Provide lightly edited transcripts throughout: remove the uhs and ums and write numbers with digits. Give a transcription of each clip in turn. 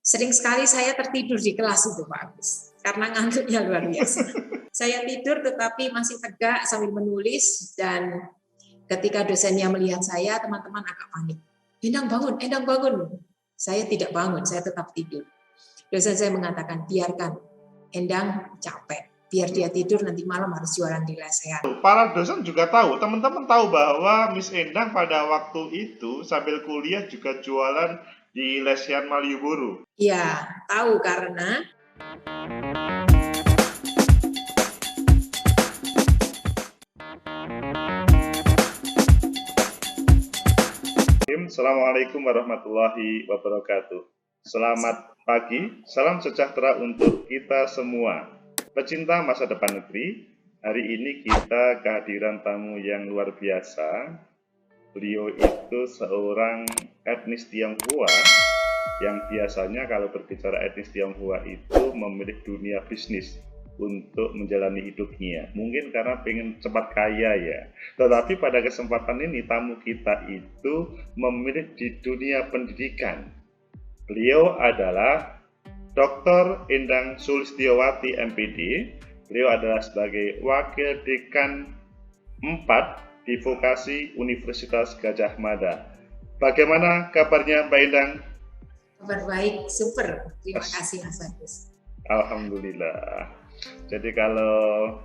Sering sekali saya tertidur di kelas itu Pak Agus, karena ngantuknya luar biasa. Saya tidur tetapi masih tegak sambil menulis, dan ketika dosennya melihat saya, teman-teman agak panik. Endang bangun, Endang bangun. Saya tidak bangun, saya tetap tidur. Dosen saya mengatakan, biarkan Endang capek, biar dia tidur nanti malam harus jualan di lesehan. Para dosen juga tahu, teman-teman tahu bahwa Miss Endang pada waktu itu sambil kuliah juga jualan di lesehan Malioboro. Iya, tahu karena Assalamualaikum warahmatullahi wabarakatuh. Selamat pagi, salam sejahtera untuk kita semua. Pecinta masa depan negeri, hari ini kita kehadiran tamu yang luar biasa. Beliau itu seorang etnis Tionghoa yang biasanya kalau berbicara etnis Tionghoa itu memilih dunia bisnis untuk menjalani hidupnya. Mungkin karena pengen cepat kaya ya. Tetapi pada kesempatan ini tamu kita itu memilih di dunia pendidikan. Beliau adalah Dr. Endang Sulistiyowati MPD. Beliau adalah sebagai Wakil Dekan 4 di Vokasi Universitas Gadjah Mada. Bagaimana kabarnya Mbak Endang? kabar baik, super. Terima kasih Mas Agus. Alhamdulillah. Jadi kalau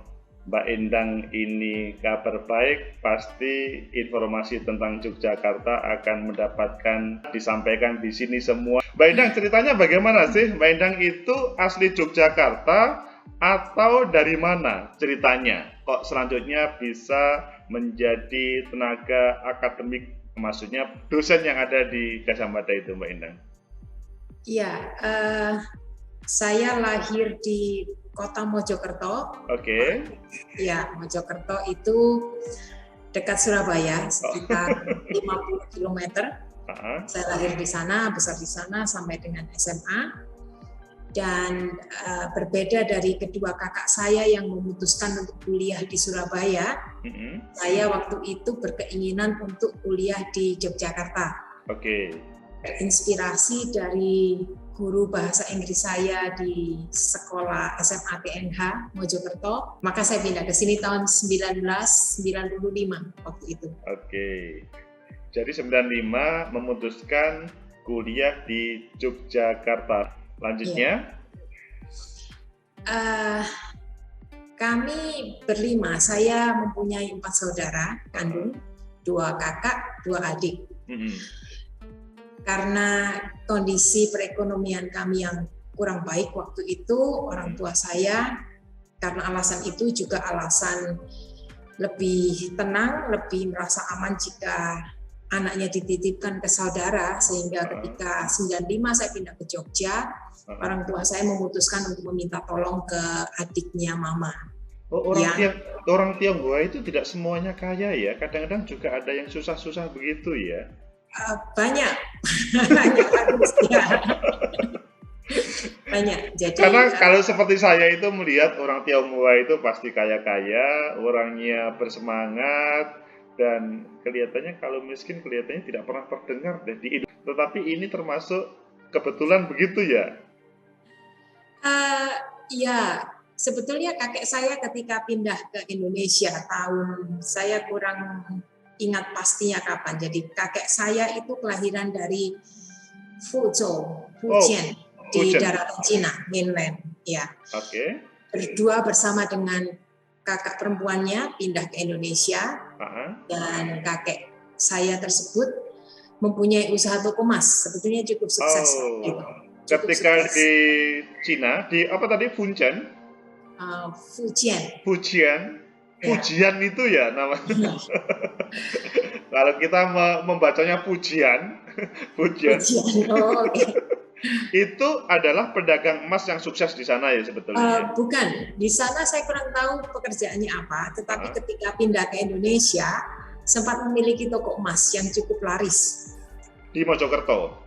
Mbak Endang ini kabar baik, pasti informasi tentang Yogyakarta akan mendapatkan disampaikan di sini semua. Mbak Endang, ceritanya bagaimana sih? Mbak Endang itu asli Yogyakarta atau dari mana ceritanya? Kok selanjutnya bisa menjadi tenaga akademik, maksudnya dosen yang ada di Gadjah Mada itu, Mbak Endang? Iya, saya lahir di Kota Mojokerto. Oke. Ya, Mojokerto itu dekat Surabaya, sekitar 50 km. Saya lahir di sana, besar di sana sampai dengan SMA. Dan berbeda dari kedua kakak saya yang memutuskan untuk kuliah di Surabaya, saya waktu itu berkeinginan untuk kuliah di Yogyakarta. Oke. Terinspirasi dari guru bahasa Inggris saya di sekolah SMA TNH Mojokerto, maka saya pindah ke sini tahun 1995 waktu itu. Oke. Jadi 95 memutuskan kuliah di Yogyakarta. Lanjutnya? Kami berlima, saya mempunyai 4 saudara kandung, 2 kakak, 2 adik. Karena kondisi perekonomian kami yang kurang baik waktu itu, orang tua saya, karena alasan itu juga alasan lebih tenang, lebih merasa aman jika anaknya dititipkan ke saudara, sehingga ketika 95 saya pindah ke Jogja, orang tua saya memutuskan untuk meminta tolong ke adiknya mama. Oh, orang Tionghoa itu tidak semuanya kaya ya, kadang-kadang juga ada yang susah-susah begitu ya? Banyak ya. Banyak. Jadi, karena kalau seperti saya itu melihat orang Tionghoa itu pasti kaya-kaya, orangnya bersemangat, dan kelihatannya kalau miskin kelihatannya tidak pernah terdengar deh di Indonesia. Tetapi ini termasuk kebetulan begitu ya? Ya, sebetulnya kakek saya ketika pindah ke Indonesia saya kurang ingat pastinya kapan. Jadi kakek saya itu kelahiran dari Fuzhou, Fujian, di daratan Cina, mainland. Ya. Oke. Berdua bersama dengan kakak perempuannya pindah ke Indonesia, dan kakek saya tersebut mempunyai usaha toko emas, sebetulnya cukup sukses. Gitu. Ketika sukses. Di Cina, di apa tadi, Fujian? Fujian itu ya namanya. Kalau kita membacanya Fujian. Oh, okay. Itu adalah pedagang emas yang sukses di sana ya sebetulnya? Bukan, di sana saya kurang tahu pekerjaannya apa, tetapi ketika pindah ke Indonesia sempat memiliki toko emas yang cukup laris. Di Mojokerto?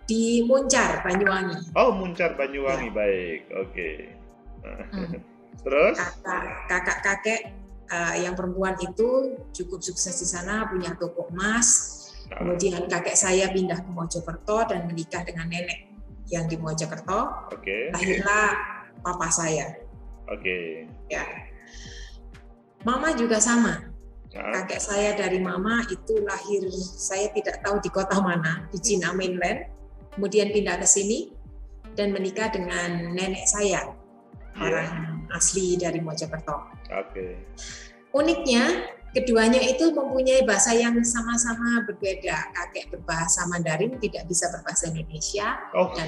Di Muncar, Banyuwangi. Oh, Muncar, Banyuwangi, ya. Baik, oke. Terus? Kakak-kakek yang perempuan itu cukup sukses di sana, punya toko emas. Kemudian kakek saya pindah ke Mojokerto dan menikah dengan nenek yang di Mojokerto. Oke. Lahirlah papa saya. Oke. Ya. Mama juga sama. Nah, Kakek saya dari mama itu lahir, saya tidak tahu di kota mana, di Cina mainland. Kemudian pindah ke sini dan menikah dengan nenek saya, orang asli dari Mojokerto. Oke. Uniknya, keduanya itu mempunyai bahasa yang sama-sama berbeda. Kakek berbahasa Mandarin, tidak bisa berbahasa Indonesia, dan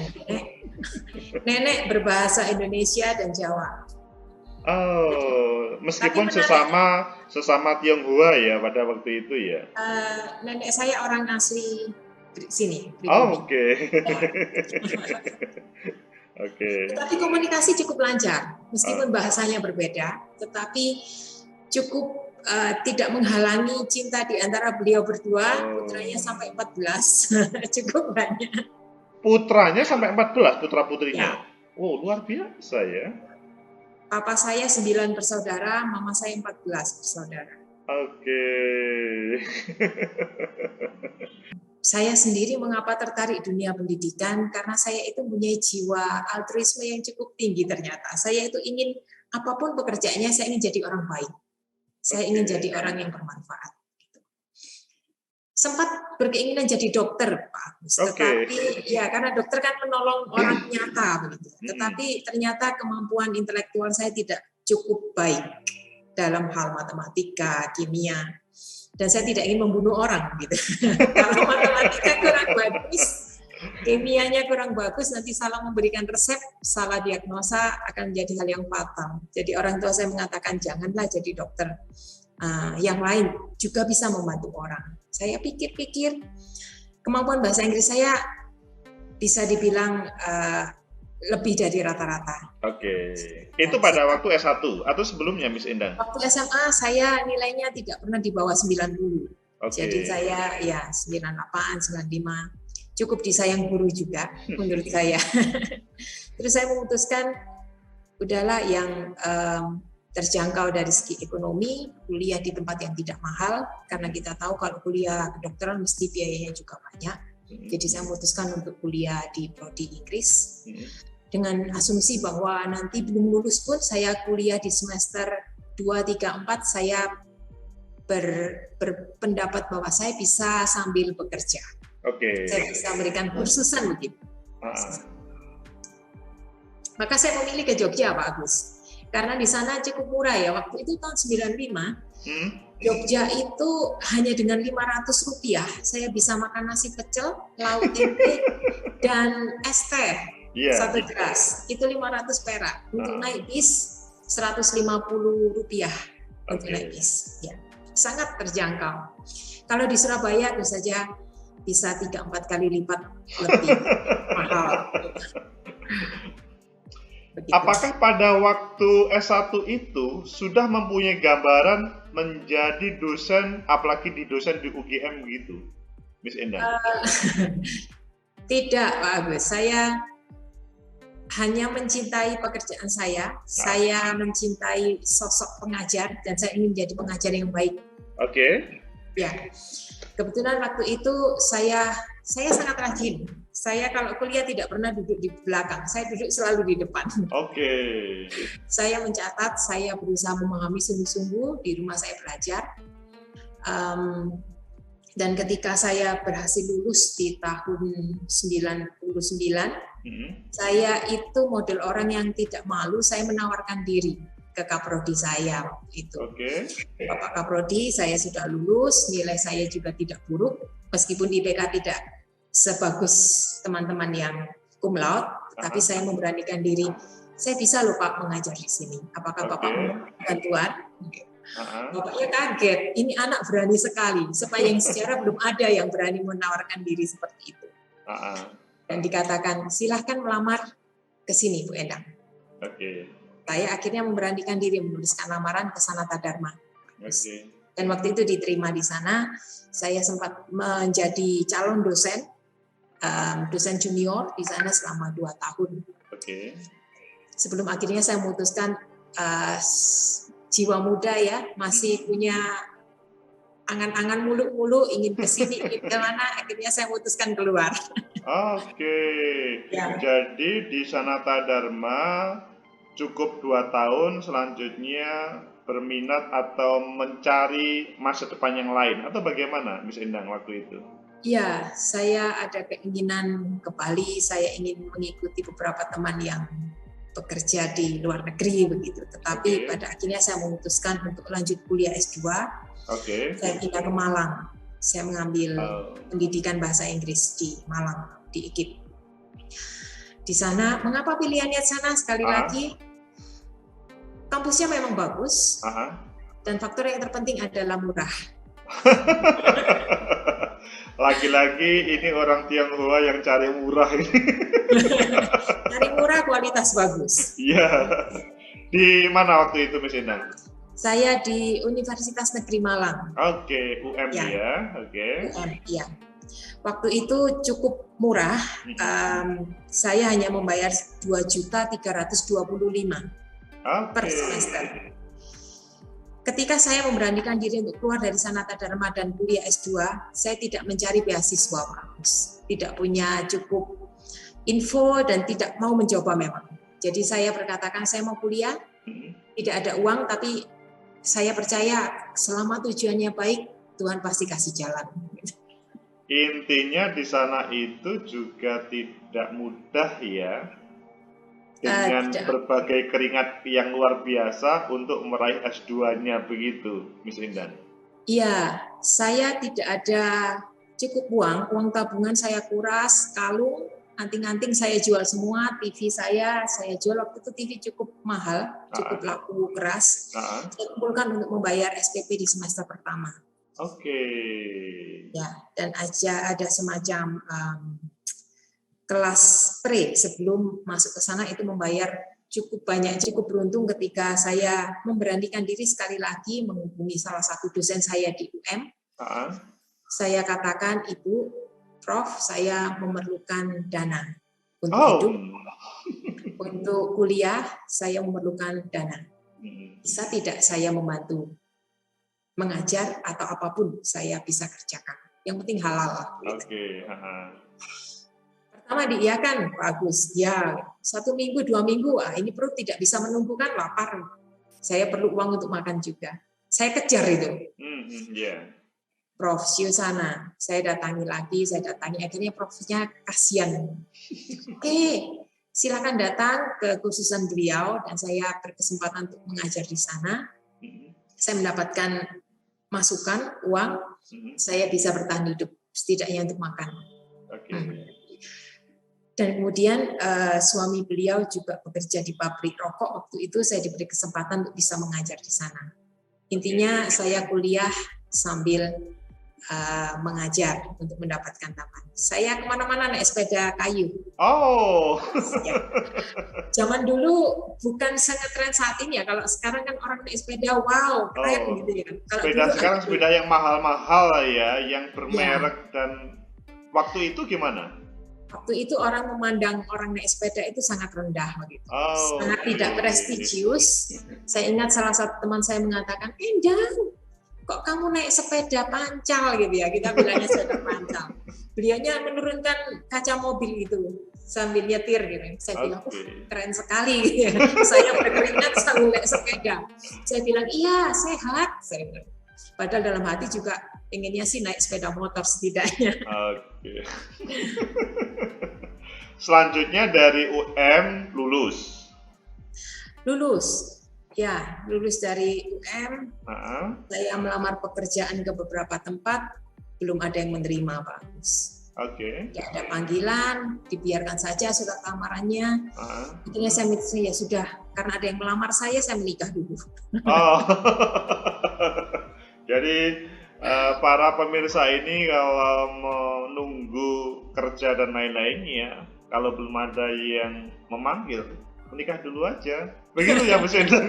nenek berbahasa Indonesia dan Jawa. Oh, meskipun sesama Tionghoa ya pada waktu itu ya. Nenek saya orang asli sini. Oh, oke. Oke. Tetapi komunikasi cukup lancar, meskipun bahasanya berbeda, tetapi cukup tidak menghalangi cinta di antara beliau berdua. Putranya sampai 14, cukup banyak. Putranya sampai 14, putra putrinya. Ya. Oh, luar biasa ya. Papa saya 9 bersaudara, mama saya 14 bersaudara. Oke. Saya sendiri mengapa tertarik dunia pendidikan, karena saya itu mempunyai jiwa altruisme yang cukup tinggi ternyata. Saya itu ingin, apapun pekerjaannya, saya ingin jadi orang baik. Saya ingin jadi orang yang bermanfaat. Sempat berkeinginan jadi dokter, Pak Agus. Tetapi ya karena dokter kan menolong orang nyata begitu. Tetapi ternyata kemampuan intelektual saya tidak cukup baik dalam hal matematika, kimia, dan saya tidak ingin membunuh orang gitu. Kalau matematika kurang bagus, kimianya kurang bagus, nanti salah memberikan resep, salah diagnosa akan menjadi hal yang fatal. Jadi orang tua saya mengatakan janganlah jadi dokter. Yang lain juga bisa membantu orang. Saya pikir-pikir kemampuan bahasa Inggris saya bisa dibilang lebih dari rata-rata. Oke. Itu pada waktu S1 atau sebelumnya, Miss Endang? Waktu SMA saya nilainya tidak pernah di bawah 90. Jadi saya ya 98, 95. Cukup disayang guru juga menurut saya. Terus saya memutuskan udahlah yang terjangkau dari segi ekonomi, kuliah di tempat yang tidak mahal, karena kita tahu kalau kuliah kedokteran mesti biayanya juga banyak. Jadi saya memutuskan untuk kuliah di Prodi Inggris, dengan asumsi bahwa nanti belum lulus pun saya kuliah di semester 2, 3, 4, saya berpendapat bahwa saya bisa sambil bekerja. Saya bisa memberikan kursusan begitu. Maka saya memilih ke Jogja, Pak Agus. Karena di sana cukup murah ya, waktu itu tahun 95, Jogja itu hanya dengan Rp500 saya bisa makan nasi pecel, lauk tempe, dan es teh satu gelas. Itu 500 perak. Untuk naik bis Rp150 untuk naik bis. Ya, sangat terjangkau. Kalau di Surabaya tentu saja bisa 3-4 kali lipat lebih mahal. Begitu. Apakah pada waktu S1 itu sudah mempunyai gambaran menjadi dosen, apalagi di dosen di UGM gitu, Miss Endang? Tidak, Pak Agus. Saya hanya mencintai pekerjaan saya. Saya mencintai sosok pengajar dan saya ingin menjadi pengajar yang baik. Ya, kebetulan waktu itu saya sangat rajin. Saya kalau kuliah tidak pernah duduk di belakang, saya duduk selalu di depan. Saya mencatat, saya berusaha memahami sungguh-sungguh, di rumah saya belajar. Dan ketika saya berhasil lulus di tahun 99, saya itu model orang yang tidak malu, saya menawarkan diri ke Kaprodi saya waktu itu. Bapak Kaprodi, saya sudah lulus, nilai saya juga tidak buruk, meskipun IPK tidak sebagus teman-teman yang cum laude, tapi saya memberanikan diri. Saya bisa loh Pak mengajar di sini. Apakah Bapak mau bantuan? Bapaknya kaget. Ini anak berani sekali. Sepanjang sejarah belum ada yang berani menawarkan diri seperti itu. Dan dikatakan silahkan melamar ke sini Bu Endang. Saya akhirnya memberanikan diri menuliskan lamaran ke Sanata Dharma. Dan waktu itu diterima di sana. Saya sempat menjadi calon dosen. Dosen junior di sana selama 2 tahun. Sebelum akhirnya saya memutuskan jiwa muda ya, masih punya angan-angan mulu-mulu, ingin ke sini, ingin ke mana, akhirnya saya memutuskan keluar. Oke. Ya. Jadi di Sanata Dharma cukup 2 tahun, selanjutnya berminat atau mencari masa depan yang lain, atau bagaimana Miss Endang waktu itu? Ya, saya ada keinginan ke Bali, saya ingin mengikuti beberapa teman yang bekerja di luar negeri begitu. Tetapi pada akhirnya saya memutuskan untuk lanjut kuliah S2. Saya pindah ke Malang. Saya mengambil pendidikan bahasa Inggris di Malang, di IKIP. Di sana, mengapa pilihannya sana? Sekali lagi, kampusnya memang bagus, dan faktor yang terpenting adalah murah. Lagi-lagi ini orang Tionghoa yang cari murah ini. Cari murah, kualitas bagus. Iya. Di mana waktu itu Miss Endang? Saya di Universitas Negeri Malang. Oke, UM ya. UM, ya. Waktu itu cukup murah. Saya hanya membayar 2.325.000 per semester. Ketika saya memberanikan diri untuk keluar dari Sanata Dharma dan kuliah S2, saya tidak mencari beasiswa, Pak. Tidak punya cukup info dan tidak mau mencoba memang. Jadi saya berkatakan saya mau kuliah, tidak ada uang, tapi saya percaya selama tujuannya baik, Tuhan pasti kasih jalan. Intinya di sana itu juga tidak mudah ya, dengan berbagai keringat yang luar biasa untuk meraih S2-nya begitu, Miss Endang. Iya, saya tidak ada cukup uang tabungan saya kuras, kalung, anting-anting saya jual semua, TV saya jual. Waktu itu TV cukup mahal, cukup laku keras. Saya kumpulkan untuk membayar SPP di semester pertama. Ya, dan ada semacam kelas pre sebelum masuk ke sana itu membayar cukup banyak, cukup beruntung ketika saya memberanikan diri sekali lagi menghubungi salah satu dosen saya di UM. Saya katakan, Ibu, Prof, saya memerlukan dana untuk hidup, untuk kuliah saya memerlukan dana. Bisa tidak saya membantu mengajar atau apapun saya bisa kerjakan. Yang penting halal. Pertama diiyakan, bagus. Ya, 1 minggu, 2 minggu, ini perut tidak bisa menumbuhkan, lapar. Saya perlu uang untuk makan juga. Saya kejar itu. Prof, sana. Saya datangi, akhirnya profnya kasihan. Oke, silakan datang ke kursusan beliau, dan saya berkesempatan untuk mengajar di sana. Saya mendapatkan masukan, uang, saya bisa bertahan hidup, setidaknya untuk makan. Dan kemudian suami beliau juga bekerja di pabrik rokok. Waktu itu saya diberi kesempatan untuk bisa mengajar di sana. Intinya saya kuliah sambil mengajar untuk mendapatkan tambahan. Saya kemana-mana naik sepeda kayu. Ya. Zaman dulu bukan sangat-tren saat ini ya. Kalau sekarang kan orang naik sepeda, wow, keren gitu ya. Kalau sepeda sekarang sepeda yang mahal-mahal ya, yang bermerek dan waktu itu gimana? Waktu itu orang memandang orang naik sepeda itu sangat rendah begitu. Sangat tidak prestisius. Saya ingat salah satu teman saya mengatakan, Endang, kok kamu naik sepeda pancal gitu ya, kita bilangnya sepeda pancal. Beliaunya menurunkan kaca mobil itu sambil nyetir gitu. Saya bilang, keren sekali gitu ya. Saya berkeringat sambil naik sepeda. Saya bilang, iya sehat. Saya bilang. Padahal dalam hati juga pengennya sih naik sepeda motor setidaknya. Selanjutnya dari UM lulus. Ya, lulus dari UM. Saya melamar pekerjaan ke beberapa tempat, belum ada yang menerima, Pak Agus. Tidak ada panggilan, dibiarkan saja surat lamarannya. Akhirnya saya ya sudah, karena ada yang melamar saya menikah dulu. Jadi para pemirsa ini kalau menunggu kerja dan lain-lainnya, kalau belum ada yang memanggil, menikah dulu aja. Begitu ya Mas Endang?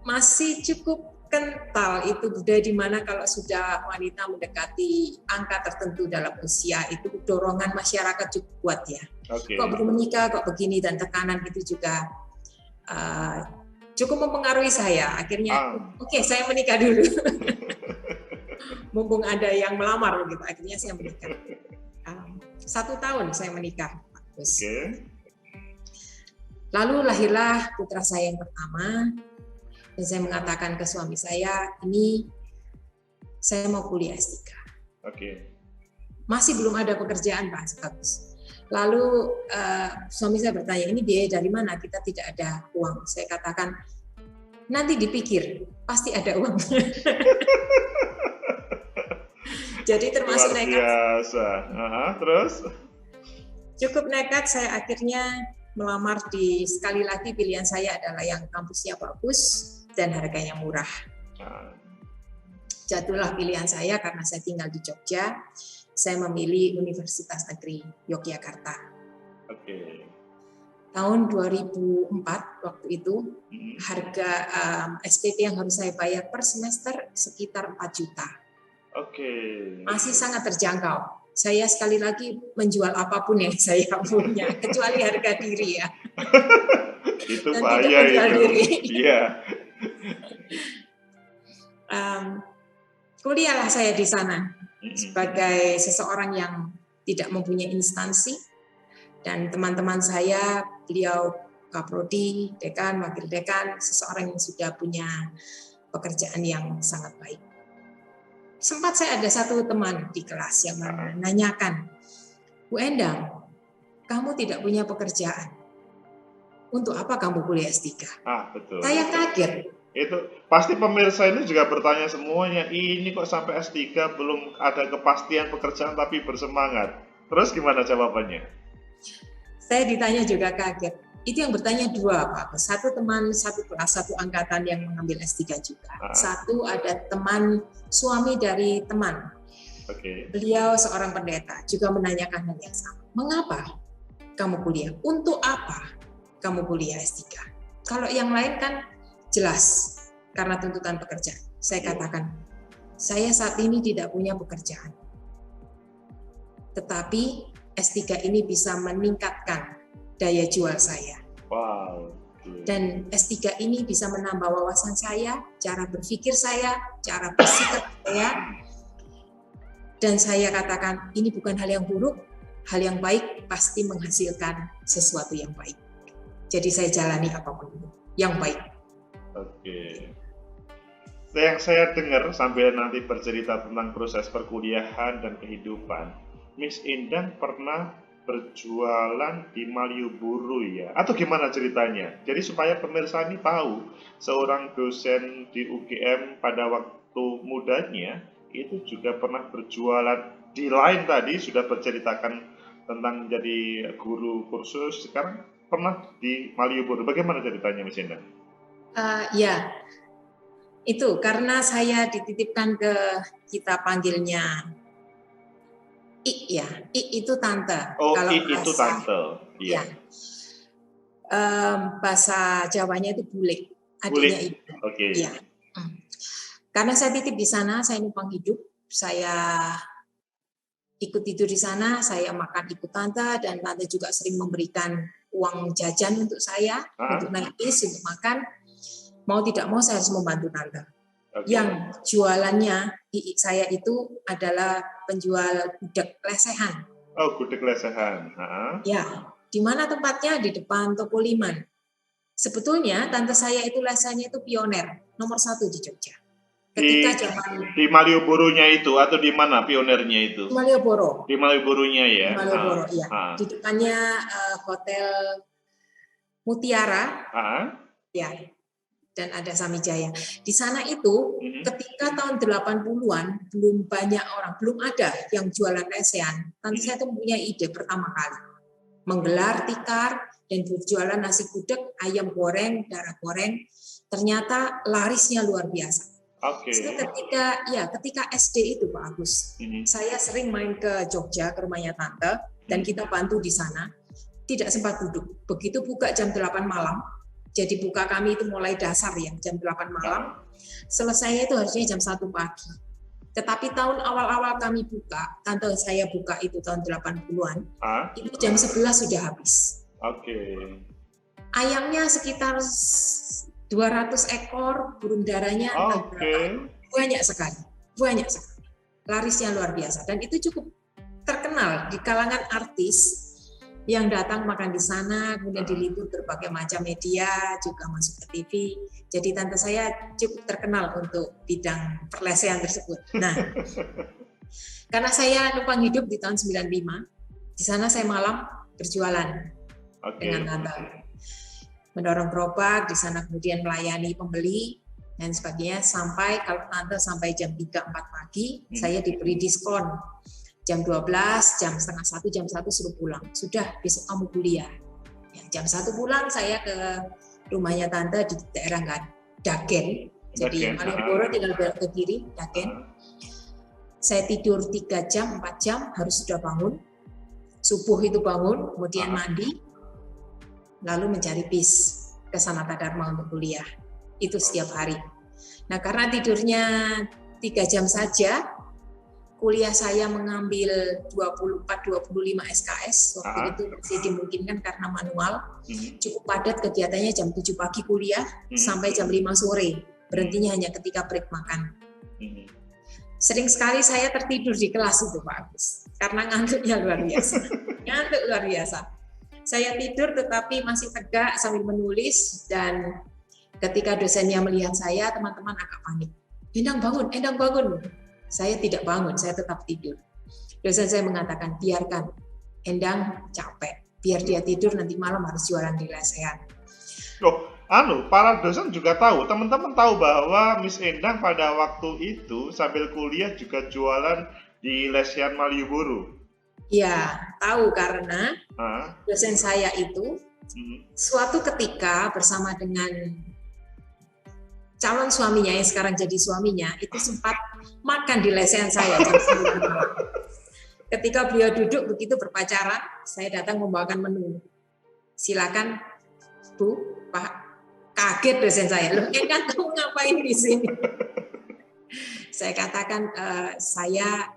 Masih cukup kental itu budaya di mana kalau sudah wanita mendekati angka tertentu dalam usia itu dorongan masyarakat cukup kuat ya. Kok belum menikah, kok begini, dan tekanan itu juga cukup mempengaruhi saya. Akhirnya, oke, saya menikah dulu. Mumpung ada yang melamar gitu, akhirnya saya menikah. 1 tahun saya menikah, Pak Gus. Lalu lahirlah putra saya yang pertama, dan saya mengatakan ke suami saya, ini saya mau kuliah S3. Masih belum ada pekerjaan, Pak Gus. Lalu suami saya bertanya, ini biaya dari mana? Kita tidak ada uang. Saya katakan, nanti dipikir, pasti ada uang. Jadi termasuk nekat. Biasa. Terus? Cukup nekat, saya akhirnya melamar sekali lagi pilihan saya adalah yang kampusnya bagus dan harganya murah. Jatuhlah pilihan saya karena saya tinggal di Jogja. Saya memilih Universitas Negeri Yogyakarta. Tahun 2004 waktu itu harga SPP yang harus saya bayar per semester sekitar 4 juta. Masih sangat terjangkau. Saya sekali lagi menjual apapun yang saya punya, kecuali harga diri ya. Itu bahaya itu. Iya. Kuliahlah saya di sana sebagai seseorang yang tidak mempunyai instansi, dan teman-teman saya, beliau Kaprodi, dekan, wakil dekan, seseorang yang sudah punya pekerjaan yang sangat baik. Sempat saya ada satu teman di kelas yang menanyakan, Bu Endang, kamu tidak punya pekerjaan, untuk apa kamu kuliah S3? Betul. Saya kaget. Itu pasti pemirsa ini juga bertanya semuanya, ini kok sampai S3 belum ada kepastian pekerjaan tapi bersemangat. Terus gimana jawabannya? Saya ditanya juga kaget. Itu yang bertanya 2, Pak. Satu teman satu kelas, satu angkatan yang mengambil S3 juga. Satu ada teman suami dari teman. Beliau seorang pendeta, juga menanyakan hal yang sama. Mengapa kamu kuliah? Untuk apa kamu kuliah S3? Kalau yang lain kan jelas, karena tuntutan pekerjaan. Saya katakan, saya saat ini tidak punya pekerjaan. Tetapi S3 ini bisa meningkatkan daya jual saya. Dan S3 ini bisa menambah wawasan saya, cara berpikir saya, cara bersikap saya. Dan saya katakan, ini bukan hal yang buruk, hal yang baik pasti menghasilkan sesuatu yang baik. Jadi saya jalani apapun itu, yang baik. Yang saya dengar sambil nanti bercerita tentang proses perkuliahan dan kehidupan, Miss Endang pernah berjualan di Malioboro ya? Atau gimana ceritanya? Jadi supaya pemirsa ini tahu, seorang dosen di UGM pada waktu mudanya itu juga pernah berjualan di lain tadi, sudah berceritakan tentang jadi guru kursus, sekarang pernah di Malioboro. Bagaimana ceritanya Miss Endang? Ya, itu karena saya dititipkan ke, kita panggilnya I ya, I itu tante. Kalau I itu tante. Ya. Bahasa Jawanya itu bule, adiknya Ibu. Ya. Karena saya titip di sana, saya numpang hidup, saya ikut tidur di sana, saya makan ikut tante, dan tante juga sering memberikan uang jajan untuk saya, untuk naik bis, untuk makan. Mau tidak mau saya harus membantu tante. Yang jualannya saya itu adalah penjual gudeg lesehan. Gudeg lesehan. Ya, di mana tempatnya? Di depan Toko Liman. Sebetulnya tante saya itu lesehannya itu pioner nomor 1 di Jogja. Ketika di Malioboro-nya itu atau di mana pionernya itu? Di Malioboro. Di Malioboro-nya ya. Di Malioboro, iya. Di depannya Hotel Mutiara. Ya. Dan ada Samijaya. Di sana itu ketika tahun 80-an belum banyak orang, belum ada yang jualan lesehan. Tante saya itu punya ide pertama kali. Menggelar tikar dan berjualan nasi gudeg, ayam goreng, darah goreng. Ternyata larisnya luar biasa. Ketika SD itu Pak Agus, saya sering main ke Jogja ke rumahnya tante dan kita bantu di sana. Tidak sempat duduk. Begitu buka jam 8 malam. Jadi buka kami itu mulai dasar ya, jam 8 malam. Selesainya itu harusnya jam 1 pagi. Tetapi tahun awal-awal kami buka, tante saya buka itu tahun 80-an, itu jam 11 sudah habis. Ayamnya sekitar 200 ekor burung darahnya, banyak sekali. Larisnya luar biasa, dan itu cukup terkenal di kalangan artis yang datang makan di sana, kemudian diliput berbagai macam media, juga masuk ke TV. Jadi tante saya cukup terkenal untuk bidang perlesehan tersebut. Nah, karena saya numpang hidup di tahun 95, di sana saya malam berjualan dengan tante. Mendorong gerobak, di sana kemudian melayani pembeli, dan sebagainya, sampai kalau tante sampai jam 3-4 pagi, saya diberi diskon. Jam 12, jam setengah 1, jam 1 suruh pulang. Sudah, besok kamu kuliah. Ya, jam 1 pulang, saya ke rumahnya tante di daerah Dagen. Jadi Malioboro tinggal belok ke kiri, Dagen. Saya tidur 3 jam, 4 jam, harus sudah bangun. Subuh itu bangun, kemudian mandi, lalu mencari bis ke Sanata Dharma untuk kuliah. Itu setiap hari. Nah, karena tidurnya 3 jam saja, kuliah saya mengambil 24-25 SKS, waktu itu masih dimungkinkan karena manual, cukup padat kegiatannya, jam 7 pagi kuliah, sampai jam 5 sore, berhentinya hanya ketika break makan. Sering sekali saya tertidur di kelas itu, Pak Agus, karena ngantuknya luar biasa. Ngantuk luar biasa. Saya tidur tetapi masih tegak sambil menulis, dan ketika dosennya melihat saya, teman-teman agak panik. Endang bangun. Saya tidak bangun, saya tetap tidur. Dosen saya mengatakan, biarkan Endang capek, biar dia tidur, nanti malam harus jualan di lesehan. Loh, para dosen juga tahu, teman-teman tahu bahwa Miss Endang pada waktu itu sambil kuliah juga jualan di lesehan Malioboro. Ya, tahu karena dosen saya itu suatu ketika bersama dengan calon suaminya yang sekarang jadi suaminya itu sempat makan di lesehan saya jam 9 malam. Ketika beliau duduk begitu berpacaran, saya datang membawakan menu. Silakan Bu, Pak. Kaget dosen saya. Loh, kan kamu ngapain di sini? Saya katakan saya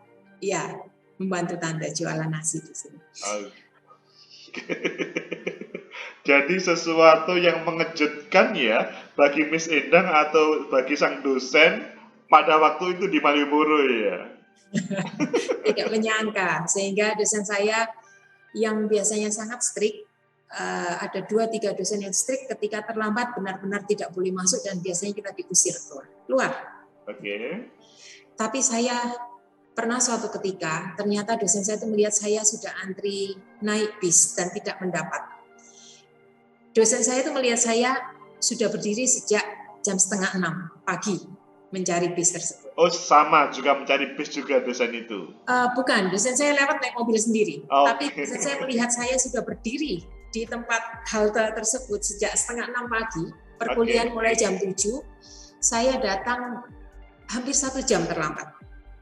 membantu tante jualan nasi di sini. Jadi sesuatu yang mengejutkan ya bagi Miss Endang atau bagi sang dosen pada waktu itu di Malioboro ya. Tidak menyangka, sehingga dosen saya yang biasanya sangat strict, ada 2-3 dosen yang strict, ketika terlambat benar-benar tidak boleh masuk dan biasanya kita diusir keluar. Oke. Tapi saya pernah suatu ketika ternyata dosen saya itu melihat saya sudah antri naik bis dan tidak mendapat. Dosen saya itu melihat saya sudah berdiri sejak jam 5:30 pagi mencari bis tersebut. Oh, sama juga mencari bis juga dosen itu? Bukan, dosen saya lewat naik mobil sendiri. Okay. Tapi dosen saya melihat saya sudah berdiri di tempat halte tersebut sejak 5:30 pagi. Perkuliahan mulai jam 7. Saya datang hampir 1 jam terlambat.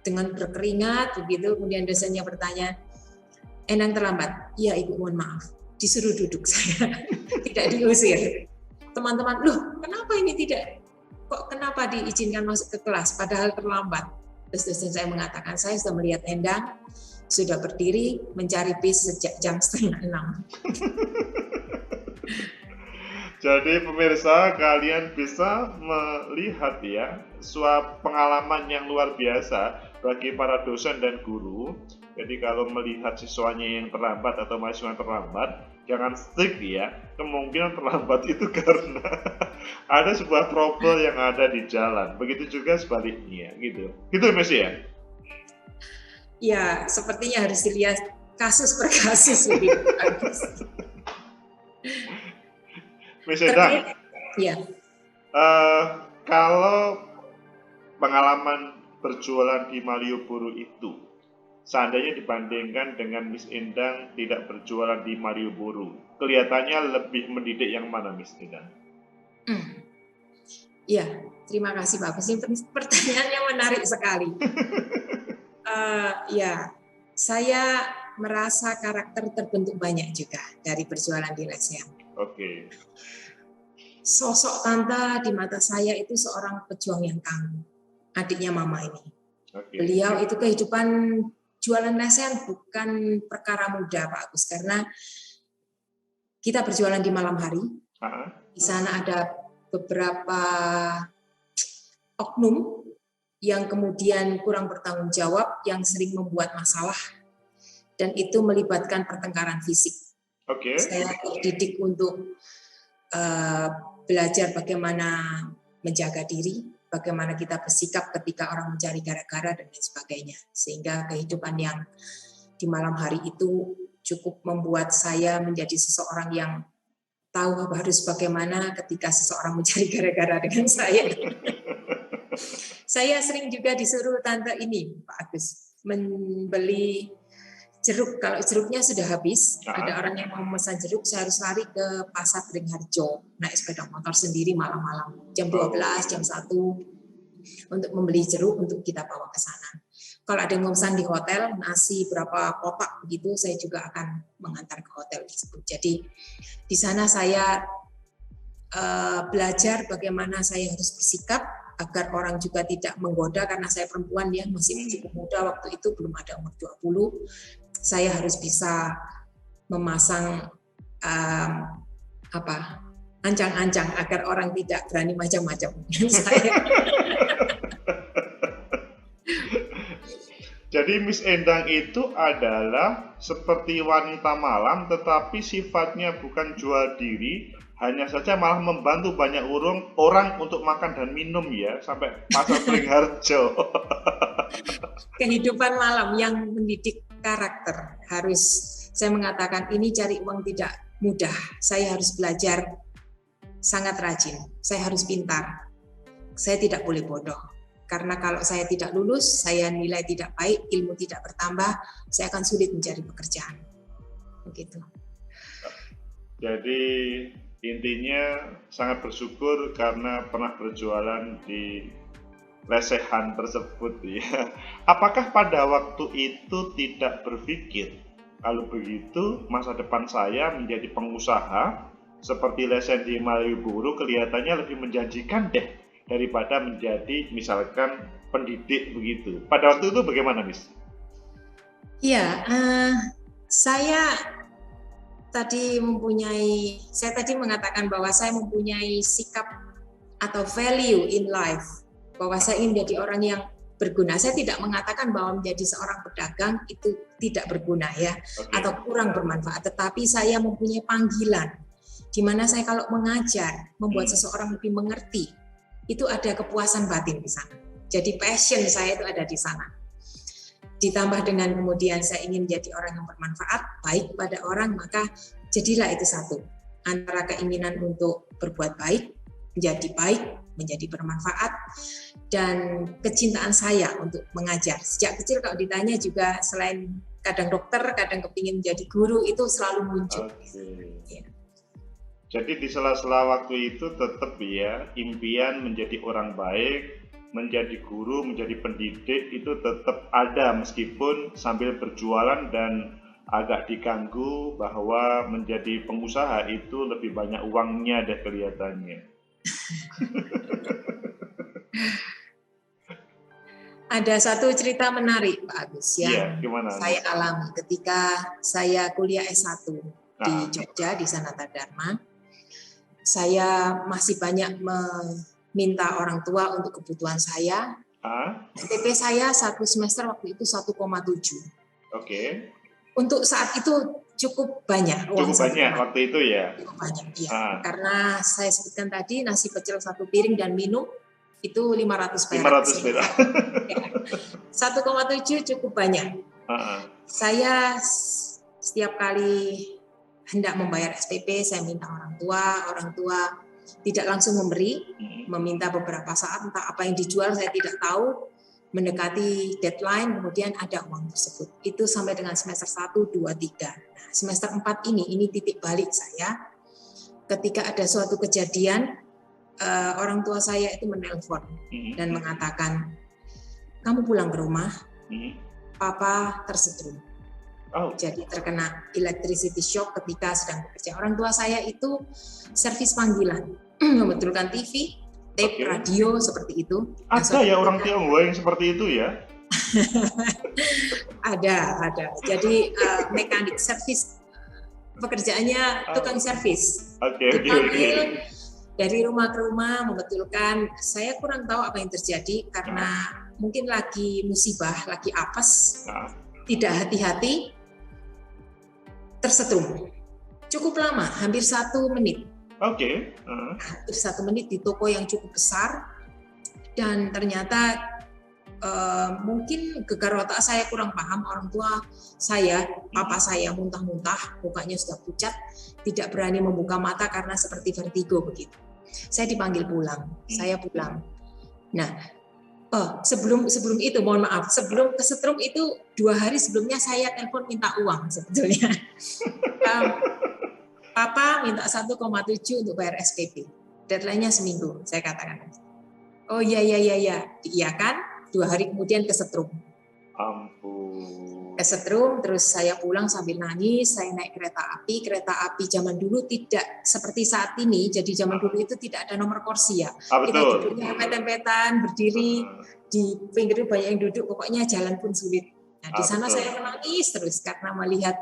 Dengan berkeringat begitu, kemudian dosennya bertanya, Endang terlambat? Iya Ibu, mohon maaf. Disuruh duduk saya, tidak diusir. Teman-teman, loh kenapa ini tidak, kok kenapa diizinkan masuk ke kelas padahal terlambat? Terus dosen saya mengatakan, saya sudah melihat Endang sudah berdiri mencari bis sejak jam 5:30. Jadi pemirsa, kalian bisa melihat ya suatu pengalaman yang luar biasa bagi para dosen dan guru. Jadi kalau melihat siswanya yang terlambat atau mahasiswa yang terlambat, jangan strict ya. Kemungkinan terlambat itu karena ada sebuah trouble yang ada di jalan. Begitu juga sebaliknya gitu. Gitu Mas ya? Ya, sepertinya harus dilihat kasus per kasus begitu. Miss Endang, ya. Kalau pengalaman berjualan di Malioboro itu, seandainya dibandingkan dengan Miss Endang tidak berjualan di Malioboro, kelihatannya lebih mendidik yang mana Miss Endang? Ya, terima kasih Pak. Pertanyaannya menarik sekali. Ya, saya merasa karakter terbentuk banyak juga dari berjualan di lesehan. Oke. Sosok tante di mata saya itu seorang pejuang yang tangguh, adiknya mama ini. Beliau itu kehidupan jualan lesehan bukan perkara mudah Pak Agus, karena kita berjualan di malam hari. Di sana ada beberapa oknum yang kemudian kurang bertanggung jawab, yang sering membuat masalah, dan itu melibatkan pertengkaran fisik. Saya terdidik untuk belajar bagaimana menjaga diri, bagaimana kita bersikap ketika orang mencari gara-gara dan lain sebagainya. Sehingga kehidupan yang di malam hari itu cukup membuat saya menjadi seseorang yang tahu harus bagaimana ketika seseorang mencari gara-gara dengan saya. Saya sering juga disuruh tante ini, Pak Agus, membeli jeruk. Kalau jeruknya sudah habis, ada orang yang mau memesan jeruk, saya harus lari ke Pasar Beringharjo, naik sepeda motor sendiri malam-malam, jam 12, jam 1, untuk membeli jeruk untuk kita bawa ke sana. Kalau ada yang memesan di hotel, nasi berapa kotak begitu, saya juga akan mengantar ke hotel tersebut. Jadi di sana saya belajar bagaimana saya harus bersikap agar orang juga tidak menggoda, karena saya perempuan, ya masih cukup muda waktu itu, belum ada umur 20. Saya harus bisa memasang ancang-ancang agar orang tidak berani macam-macam dengan saya. Jadi Miss Endang itu adalah seperti wanita malam, tetapi sifatnya bukan jual diri, hanya saja malah membantu banyak orang untuk makan dan minum, ya, sampai Pasar Beringharjo. Kehidupan malam yang mendidik karakter. Harus, saya mengatakan ini cari uang tidak mudah. Saya harus belajar sangat rajin. Saya harus pintar. Saya tidak boleh bodoh. Karena kalau saya tidak lulus, saya nilai tidak baik, ilmu tidak bertambah, saya akan sulit mencari pekerjaan. Begitu. Jadi intinya sangat bersyukur karena pernah berjualan di lesehan tersebut, ya. Apakah pada waktu itu tidak berpikir, kalau begitu masa depan saya menjadi pengusaha seperti lesen di Malioboro kelihatannya lebih menjanjikan deh daripada menjadi misalkan pendidik begitu. Pada waktu itu bagaimana, Miss? Iya, saya tadi mengatakan bahwa saya mempunyai sikap atau value in life, bahwa saya ingin menjadi orang yang berguna. Saya tidak mengatakan bahwa menjadi seorang pedagang itu tidak berguna, ya, atau kurang bermanfaat, tetapi saya mempunyai panggilan di mana saya kalau mengajar, membuat seseorang lebih mengerti, itu ada kepuasan batin di sana. Jadi passion saya itu ada di sana. Ditambah dengan kemudian saya ingin menjadi orang yang bermanfaat, baik pada orang, maka jadilah itu satu. Antara keinginan untuk berbuat baik, menjadi bermanfaat, dan kecintaan saya untuk mengajar. Sejak kecil kalau ditanya juga, selain kadang dokter, kadang kepingin menjadi guru, itu selalu muncul. Ya. Jadi di sela-sela waktu itu tetap, ya, impian menjadi orang baik, menjadi guru, menjadi pendidik itu tetap ada meskipun sambil berjualan dan agak diganggu bahwa menjadi pengusaha itu lebih banyak uangnya deh kelihatannya. Ada satu cerita menarik, Pak Agus, yang saya alami ketika saya kuliah S1 di Jogja, di Sanata Dharma. Saya masih banyak meminta orang tua untuk kebutuhan saya. SPP saya satu semester waktu itu 1,7. Untuk saat itu cukup banyak. Cukup banyak waktu itu, ya? Cukup banyak, ya. Karena saya sebutkan tadi, nasi pecel 1 piring dan minum itu 500 perak. 500 perak. 1,7 cukup banyak. Saya setiap kali hendak membayar SPP, saya minta orang tua tidak langsung memberi, meminta beberapa saat, entah apa yang dijual saya tidak tahu, mendekati deadline, kemudian ada uang tersebut. Itu sampai dengan semester 1, 2, 3. Nah, semester 4 ini titik balik saya, ketika ada suatu kejadian, orang tua saya itu menelpon dan mengatakan, kamu pulang ke rumah, papa tersetrum. Jadi terkena electricity shock ketika sedang bekerja. Orang tua saya itu servis panggilan, membetulkan TV, tape, radio, seperti itu. Ada ya orang Tionghoa yang seperti itu, ya? Ada. Jadi mekanik servis, pekerjaannya tukang servis. Dipanggil dari rumah ke rumah membetulkan. Saya kurang tahu apa yang terjadi karena mungkin lagi musibah, lagi apes, tidak hati-hati, tersetrum. Cukup lama, hampir 1 menit. Oke. Hampir 1 menit di toko yang cukup besar, dan ternyata mungkin gegar otak saya kurang paham. Orang tua saya, papa saya muntah-muntah, mukanya sudah pucat, tidak berani membuka mata karena seperti vertigo begitu. Saya dipanggil pulang, saya pulang. Nah, sebelum itu, mohon maaf, sebelum kesetrum itu 2 hari sebelumnya saya telepon minta uang sebetulnya. Papa minta 1,7 untuk bayar SPP. Deadline-nya seminggu, saya katakan. Oh iya, diiyakan. 2 hari kemudian kesetrum. Ampun. Kesetrum, terus saya pulang sambil nangis. Saya naik kereta api. Kereta api zaman dulu tidak seperti saat ini. Jadi zaman dulu itu tidak ada nomor kursi ya. Kita duduknya empet-empetan, berdiri di pinggir banyak yang duduk. Pokoknya jalan pun sulit. Nah, di sana saya menangis terus karena melihat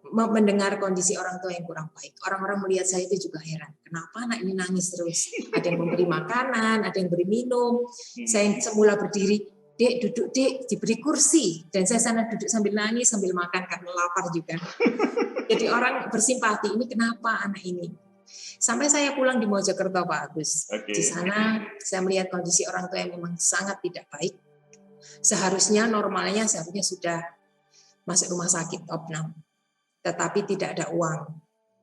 mendengar kondisi orang tua yang kurang baik. Orang-orang melihat saya itu juga heran. Kenapa anak ini nangis terus? Ada yang memberi makanan, ada yang beri minum. Saya semula berdiri, Dek, duduk Dek, diberi kursi. Dan saya sana duduk sambil nangis, sambil makan karena lapar juga. Jadi orang bersimpati, ini kenapa anak ini? Sampai saya pulang di Mojokerto, Pak Agus. Di sana saya melihat kondisi orang tua yang memang sangat tidak baik. Seharusnya sudah masuk rumah sakit opnam. Tetapi tidak ada uang.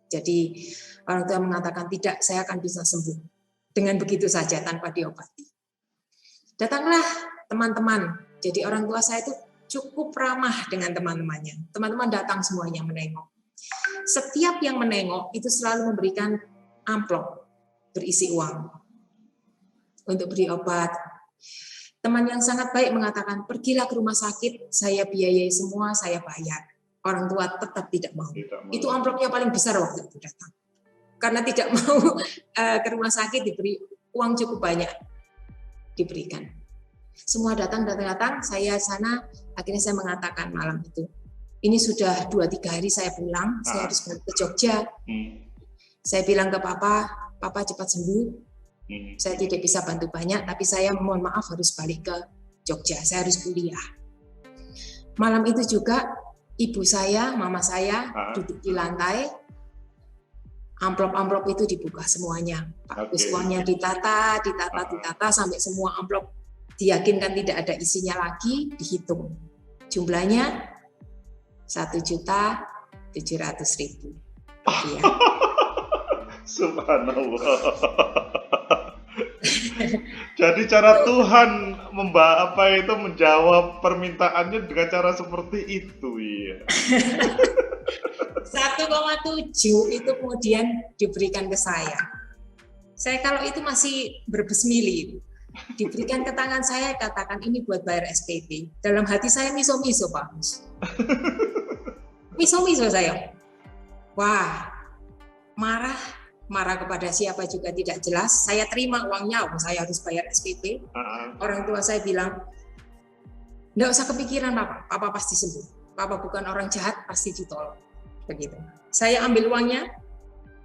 Jadi orang tua mengatakan tidak, saya akan bisa sembuh dengan begitu saja tanpa diobati. Datanglah teman-teman. Jadi orang tua saya itu cukup ramah dengan teman-temannya. Teman-teman datang semuanya menengok. Setiap yang menengok itu selalu memberikan amplop berisi uang untuk beri obat. Teman yang sangat baik mengatakan, pergilah ke rumah sakit, saya biayai semua, saya bayar. Orang tua tetap tidak mau. Itu amplopnya paling besar waktu itu datang. Karena tidak mau ke rumah sakit diberi uang cukup banyak diberikan. Semua datang. Saya sana, akhirnya saya mengatakan malam itu, ini sudah 2-3 hari saya pulang, saya harus balik ke Jogja. Saya bilang ke Papa cepat sembuh. Saya tidak bisa bantu banyak, tapi saya mohon maaf harus balik ke Jogja. Saya harus kuliah. Malam itu juga ibu saya, mama saya duduk di lantai, amplop-amplop itu dibuka semuanya. Terus uangnya ditata sampai semua amplop diyakinkan tidak ada isinya lagi, dihitung. Jumlahnya 1.700.000. Ya. Subhanallah. Jadi cara Tuhan menjawab permintaannya dengan cara seperti itu, ya. 1,7 itu kemudian diberikan ke saya. Saya kalau itu masih berbesmili, diberikan ke tangan saya, katakan ini buat bayar SPP. Dalam hati saya miso-miso, Pak. Miso-miso saya. Wah, marah kepada siapa juga tidak jelas. Saya terima uangnya, saya harus bayar SPP. Orang tua saya bilang, nggak usah kepikiran Papa pasti sembuh. Papa bukan orang jahat, pasti ditolong. Begitu. Saya ambil uangnya,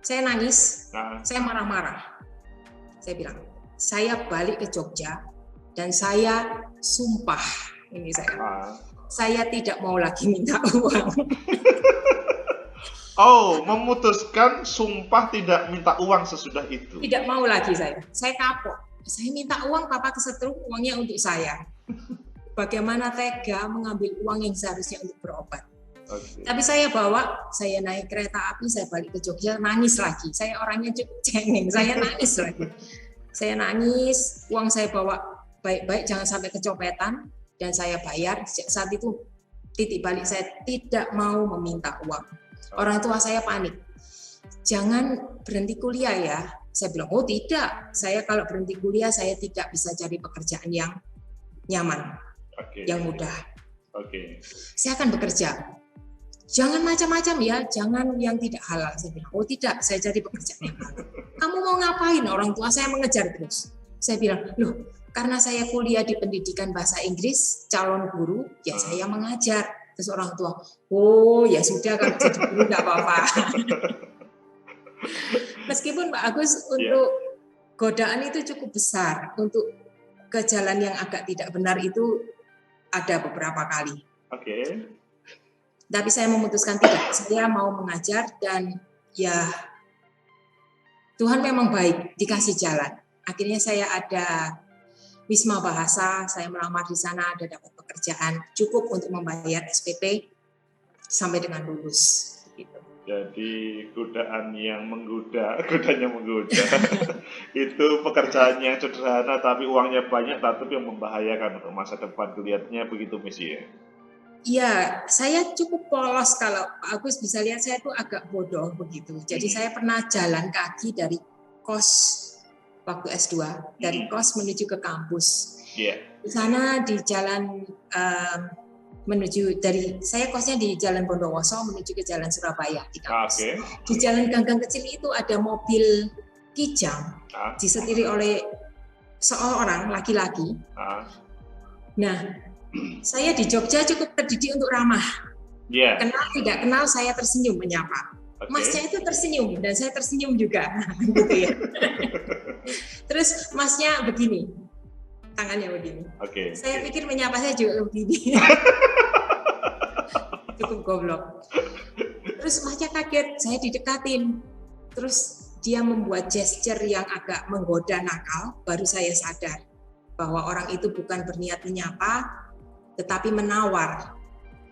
saya nangis, saya marah-marah. Saya bilang, saya balik ke Jogja dan saya sumpah, ini saya tidak mau lagi minta uang. Oh, memutuskan sumpah tidak minta uang sesudah itu. Tidak mau lagi saya kapok. Saya minta uang, Papa kesetrum, uangnya untuk saya. Bagaimana tega mengambil uang yang seharusnya untuk berobat. Tapi saya naik kereta api, saya balik ke Jogja, nangis lagi. Saya orangnya cukup cengeng, saya nangis lagi. Saya nangis, uang saya bawa baik-baik, jangan sampai kecopetan, dan saya bayar. Saat itu titik balik saya tidak mau meminta uang. Orang tua saya panik. Jangan berhenti kuliah ya. Saya bilang, oh tidak. Saya kalau berhenti kuliah, saya tidak bisa cari pekerjaan yang nyaman, yang mudah. Saya akan bekerja. Jangan macam-macam ya, jangan yang tidak halal. Saya bilang, oh tidak, saya cari pekerjaan yang halal. Kamu mau ngapain? Orang tua saya mengejar terus. Saya bilang, loh, karena saya kuliah di pendidikan bahasa Inggris, calon guru, ya saya mengajar. Terus orang tua, oh ya sudah, kalau jadi guru nggak apa-apa. Meskipun Pak Agus Iya. untuk godaan itu cukup besar, untuk ke jalan yang agak tidak benar itu ada beberapa kali. Oke. Tapi saya memutuskan tidak, saya mau mengajar dan ya Tuhan memang baik, dikasih jalan. Akhirnya saya ada Wisma Bahasa, saya melamar di sana, ada dapat pekerjaan cukup untuk membayar SPP sampai dengan lulus. Gitu. Jadi godaan yang menggoda, godanya menggoda. Itu pekerjaan yang sederhana tapi uangnya banyak, tapi yang membahayakan untuk masa depan. Kelihatannya begitu, Miss ya. Iya, saya cukup polos. Kalau Pak Agus bisa lihat, saya tuh agak bodoh begitu. Jadi saya pernah jalan kaki dari kos waktu S2, dari kos menuju ke kampus. Iya. Di sana di jalan menuju, dari saya kosnya di Jalan Bondowoso menuju ke Jalan Surabaya di kampus. Oke. Di jalan gang-gang kecil itu ada mobil Kijang disetiri oleh seorang laki-laki. Nah, saya di Jogja cukup terdidik untuk ramah. Yeah. Kenal tidak kenal saya tersenyum menyapa. Okay. Masnya itu tersenyum dan saya tersenyum juga, gitu ya. Terus masnya begini, tangannya begini. Okay. Saya pikir menyapa saya juga begini. Cukup goblok. Terus masnya kaget, saya didekatin. Terus dia membuat gesture yang agak menggoda nakal, baru saya sadar bahwa orang itu bukan berniat menyapa, tetapi menawar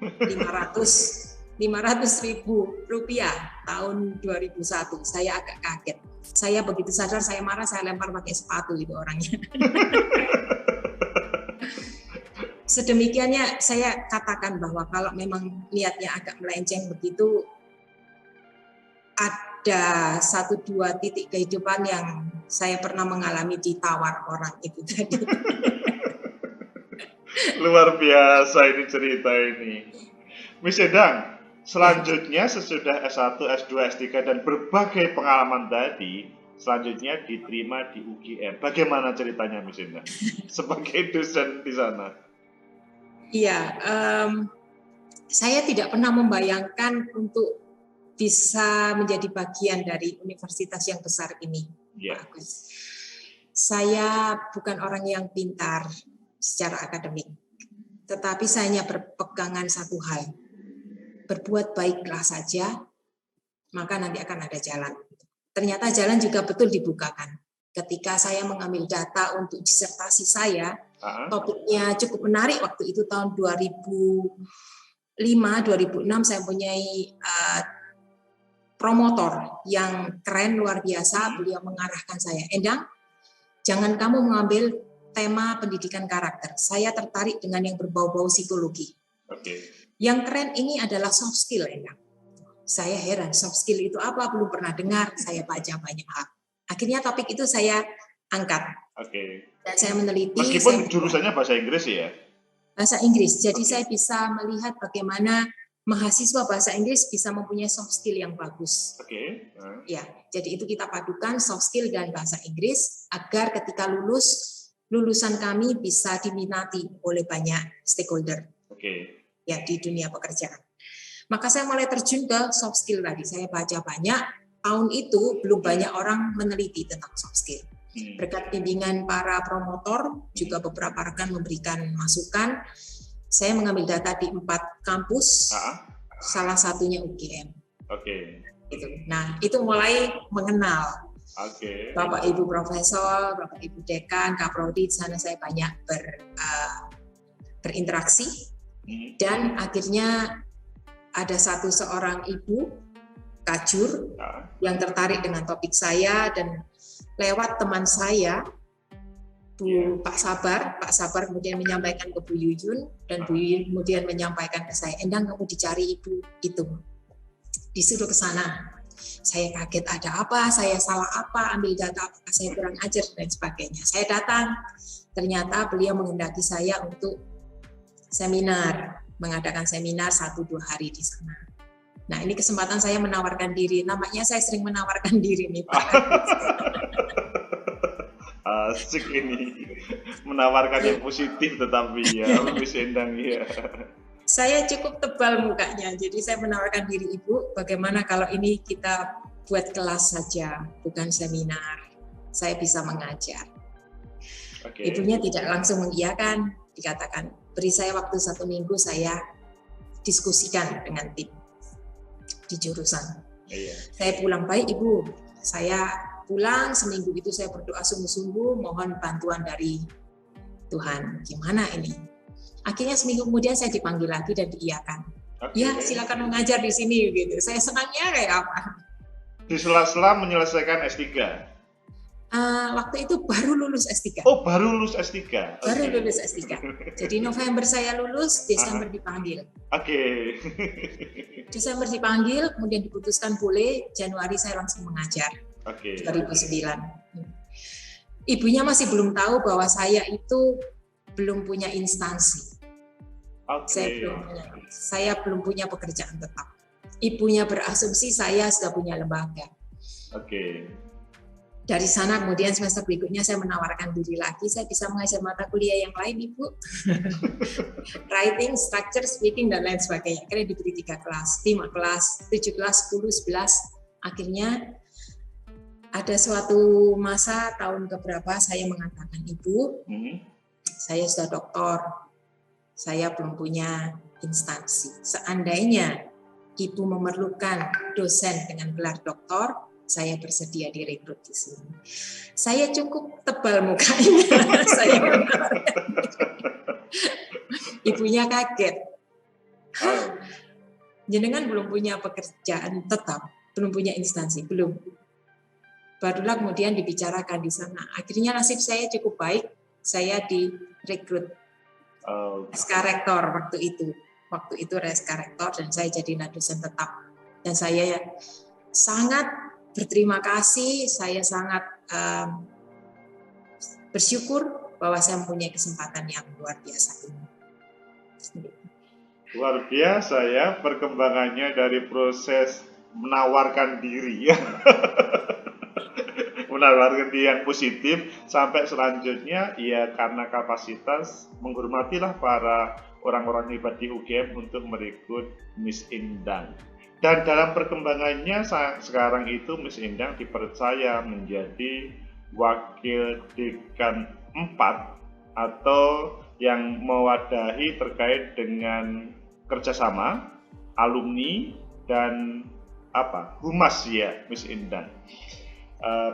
500.000 rupiah tahun 2001. Saya agak kaget. Saya begitu sadar, saya marah, saya lempar pakai sepatu itu orangnya. Sedemikiannya saya katakan bahwa kalau memang niatnya agak melenceng begitu, ada 1-2 titik kehidupan yang saya pernah mengalami ditawar orang itu tadi. Luar biasa ini cerita ini. Miss Endang, selanjutnya sesudah S1, S2, S3 dan berbagai pengalaman tadi, selanjutnya diterima di UGM. Bagaimana ceritanya Miss Endang sebagai dosen di sana? Iya, saya tidak pernah membayangkan untuk bisa menjadi bagian dari universitas yang besar ini, Pak Agus. Saya bukan orang yang pintar secara akademik, tetapi saya hanya berpegangan satu hal, berbuat baiklah saja, maka nanti akan ada jalan. Ternyata jalan juga betul dibukakan. Ketika saya mengambil data untuk disertasi saya, topiknya cukup menarik waktu itu tahun 2005-2006 saya mempunyai promotor yang keren luar biasa. Beliau mengarahkan saya, Endang, jangan kamu mengambil tema pendidikan karakter. Saya tertarik dengan yang berbau-bau psikologi. Yang keren ini adalah soft skill, Endang. Saya heran, soft skill itu apa? Belum pernah dengar. Saya baca banyak hal. Akhirnya topik itu saya angkat. Dan saya meneliti. Meskipun jurusannya bahasa Inggris ya? Bahasa Inggris. Jadi saya bisa melihat bagaimana mahasiswa bahasa Inggris bisa mempunyai soft skill yang bagus. Ya, jadi itu kita padukan soft skill dan bahasa Inggris agar ketika lulusan kami bisa diminati oleh banyak stakeholder. Ya, di dunia pekerjaan. Maka saya mulai terjun ke soft skill tadi. Saya baca banyak. Tahun itu belum banyak orang meneliti tentang soft skill. Berkat bimbingan para promotor, juga beberapa rekan memberikan masukan, saya mengambil data di 4 kampus, salah satunya UGM. Gitu. Nah, itu mulai mengenal Bapak Ibu Profesor, Bapak Ibu Dekan, Kaprodi, di sana saya banyak berinteraksi, dan akhirnya ada seorang ibu, Kajur, yang tertarik dengan topik saya, dan lewat teman saya, Pak Sabar kemudian menyampaikan ke Bu Yuyun, dan Bu Yuyun kemudian menyampaikan ke saya, Endang, kamu dicari ibu itu, disuruh ke sana. Saya kaget, ada apa, saya salah apa, ambil data apakah saya kurang ajar dan sebagainya. Saya datang, ternyata beliau menghendaki saya untuk seminar, mengadakan seminar 1-2 hari di sana. Nah, ini kesempatan saya menawarkan diri. Namanya saya sering menawarkan diri nih, Pak. Asik ini, menawarkan yang positif tetapi ya, Miss Endang ya. Saya cukup tebal mukanya, jadi saya menawarkan diri Ibu, bagaimana kalau ini kita buat kelas saja, bukan seminar. Saya bisa mengajar. Ibunya tidak langsung mengiyakan, dikatakan, beri saya waktu 1 minggu, saya diskusikan dengan tim di jurusan. Saya pulang, baik Ibu, saya pulang, seminggu itu saya berdoa sungguh-sungguh, mohon bantuan dari Tuhan. Gimana ini? Akhirnya seminggu kemudian saya dipanggil lagi dan diiyakan. Ya, silakan mengajar di sini gitu. Saya senangnya kayak apa? Di sela-sela menyelesaikan S3. Waktu itu baru lulus S3. Oh, baru lulus S3. Baru lulus S3. Jadi November saya lulus, Desember dipanggil. Desember dipanggil, kemudian diputuskan boleh, Januari saya langsung mengajar. 2009. Ibunya masih belum tahu bahwa saya itu belum punya instansi. Saya belum punya pekerjaan tetap. Ibunya berasumsi saya sudah punya lembaga. Dari sana kemudian semester berikutnya saya menawarkan diri lagi, saya bisa mengajar mata kuliah yang lain Ibu. Writing, structure, speaking, dan lain sebagainya. Akhirnya diberi 3 kelas, 5 kelas, 7 kelas, 10, 11. Akhirnya ada suatu masa tahun keberapa saya mengatakan, Ibu, saya sudah doktor, saya belum punya instansi. Seandainya Ibu memerlukan dosen dengan gelar doktor, saya bersedia direkrut di sini. Saya cukup tebal mukanya. Saya Ibunya kaget. Jenengan belum punya pekerjaan tetap, belum punya instansi, belum. Barulah kemudian dibicarakan di sana. Akhirnya nasib saya cukup baik, saya direkrut SK Rektor waktu itu. Waktu itu SK Rektor dan saya jadi dosen tetap. Dan saya sangat berterima kasih, saya sangat bersyukur bahwa saya mempunyai kesempatan yang luar biasa ini. Luar biasa ya perkembangannya dari proses menawarkan diri ya. Menawarkan diri yang positif sampai selanjutnya ya karena kapasitas menghormatilah para orang-orang hebat di UGM untuk merekrut Miss Indang. Dan dalam perkembangannya sekarang itu Miss Indang dipercaya menjadi wakil dekan 4 atau yang mewadahi terkait dengan kerjasama, alumni, dan humas ya Miss Indang.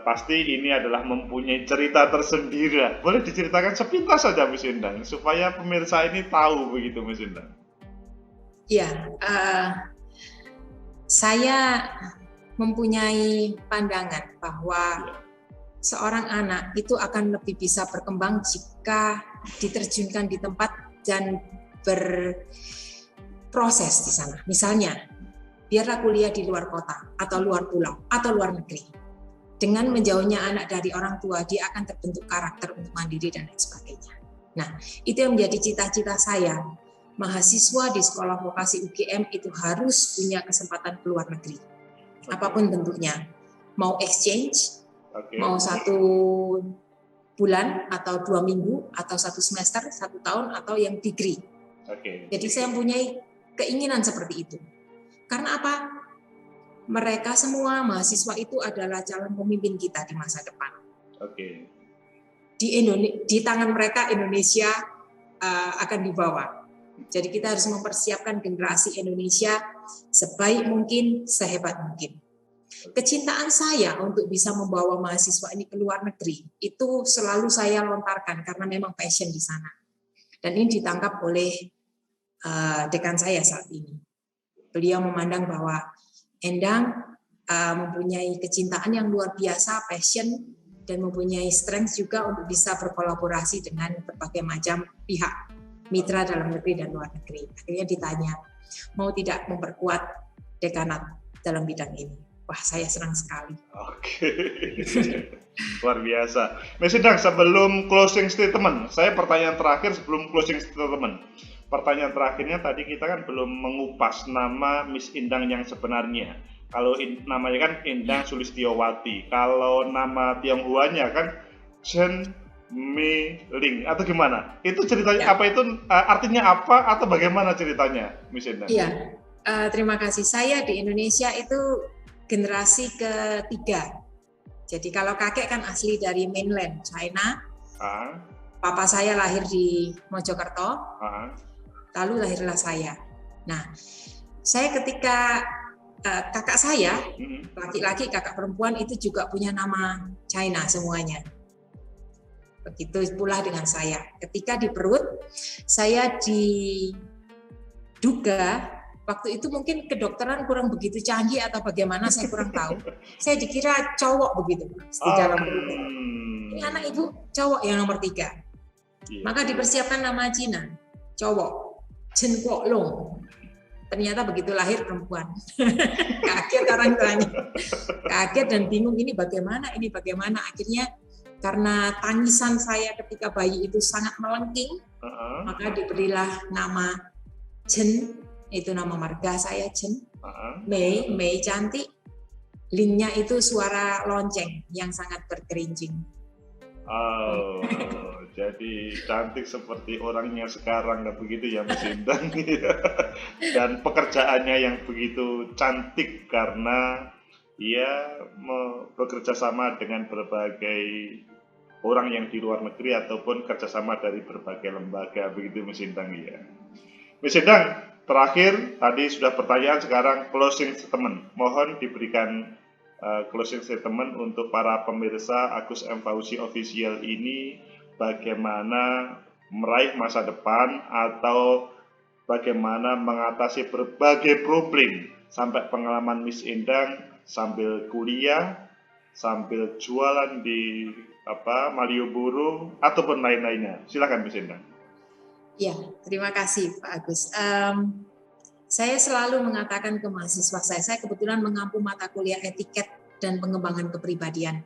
Pasti ini adalah mempunyai cerita tersendiri. Boleh diceritakan sepintas saja Miss Indang supaya pemirsa ini tahu begitu Miss Indang. Ya, saya mempunyai pandangan bahwa seorang anak itu akan lebih bisa berkembang jika diterjunkan di tempat dan berproses di sana. Misalnya, biarlah kuliah di luar kota atau luar pulau atau luar negeri. Dengan menjauhnya anak dari orang tua, dia akan terbentuk karakter untuk mandiri dan lain sebagainya. Nah, itu yang menjadi cita-cita saya. Mahasiswa di sekolah vokasi UGM itu harus punya kesempatan ke luar negeri. Apapun bentuknya. Mau exchange, mau 1 bulan atau 2 minggu, atau 1 semester, 1 tahun, atau yang degree. Jadi saya mempunyai keinginan seperti itu. Karena apa? Mereka semua mahasiswa itu adalah calon pemimpin kita di masa depan. Di tangan mereka Indonesia akan dibawa. Jadi kita harus mempersiapkan generasi Indonesia sebaik mungkin, sehebat mungkin. Kecintaan saya untuk bisa membawa mahasiswa ini ke luar negeri itu selalu saya lontarkan karena memang passion di sana. Dan ini ditangkap oleh dekan saya saat ini. Beliau memandang bahwa Endang mempunyai kecintaan yang luar biasa, passion, dan mempunyai strength juga untuk bisa berkolaborasi dengan berbagai macam pihak, mitra dalam negeri dan luar negeri. Akhirnya ditanya, mau tidak memperkuat dekanat dalam bidang ini? Wah, saya senang sekali. Luar biasa. Miss Indang, sebelum closing statement, saya pertanyaan terakhir sebelum closing statement. Pertanyaan terakhirnya tadi kita kan belum mengupas nama Miss Indang yang sebenarnya. Kalau namanya kan Indang Sulistiowati. Kalau nama Tionghoanya kan Chen Mi Ling atau gimana? Itu ceritanya apa itu artinya apa atau bagaimana ceritanya Miss Indang? Iya, terima kasih. Saya di Indonesia itu generasi ketiga. Jadi kalau kakek kan asli dari mainland China, papa saya lahir di Mojokerto, lalu lahirlah saya. Nah, saya ketika kakak saya, laki-laki, kakak perempuan itu juga punya nama China semuanya. Begitu pula dengan saya. Ketika di perut, saya diduga waktu itu mungkin kedokteran kurang begitu canggih atau bagaimana, saya kurang tahu. Saya dikira cowok begitu di dalam perut. Ini anak ibu cowok yang nomor 3. Maka dipersiapkan nama Cina, cowok, Chen Kuo Long. Ternyata begitu lahir perempuan. Kaget orang tuanya. Kaget dan bingung, ini bagaimana. Akhirnya karena tangisan saya ketika bayi itu sangat melengking, maka diberilah nama Chen, itu nama marga saya Chen. Mei cantik, Linnya itu suara lonceng yang sangat bergerincing. Oh, jadi cantik seperti orangnya sekarang, dan begitu ya Mas Endang. Dan pekerjaannya yang begitu cantik karena ia bekerja sama dengan berbagai orang yang di luar negeri ataupun kerjasama dari berbagai lembaga, begitu Mas Endang ya. Mas Endang, terakhir tadi sudah pertanyaan, sekarang closing statement. Mohon diberikan closing statement untuk para pemirsa Agus M. Fauzi Official ini, bagaimana meraih masa depan atau bagaimana mengatasi berbagai problem sampai pengalaman Miss Endang sambil kuliah, sambil jualan di Malioboro ataupun lain-lainnya. Silakan Miss Endang. Ya, terima kasih Pak Agus. Saya selalu mengatakan ke mahasiswa saya kebetulan mengampu mata kuliah etiket dan pengembangan kepribadian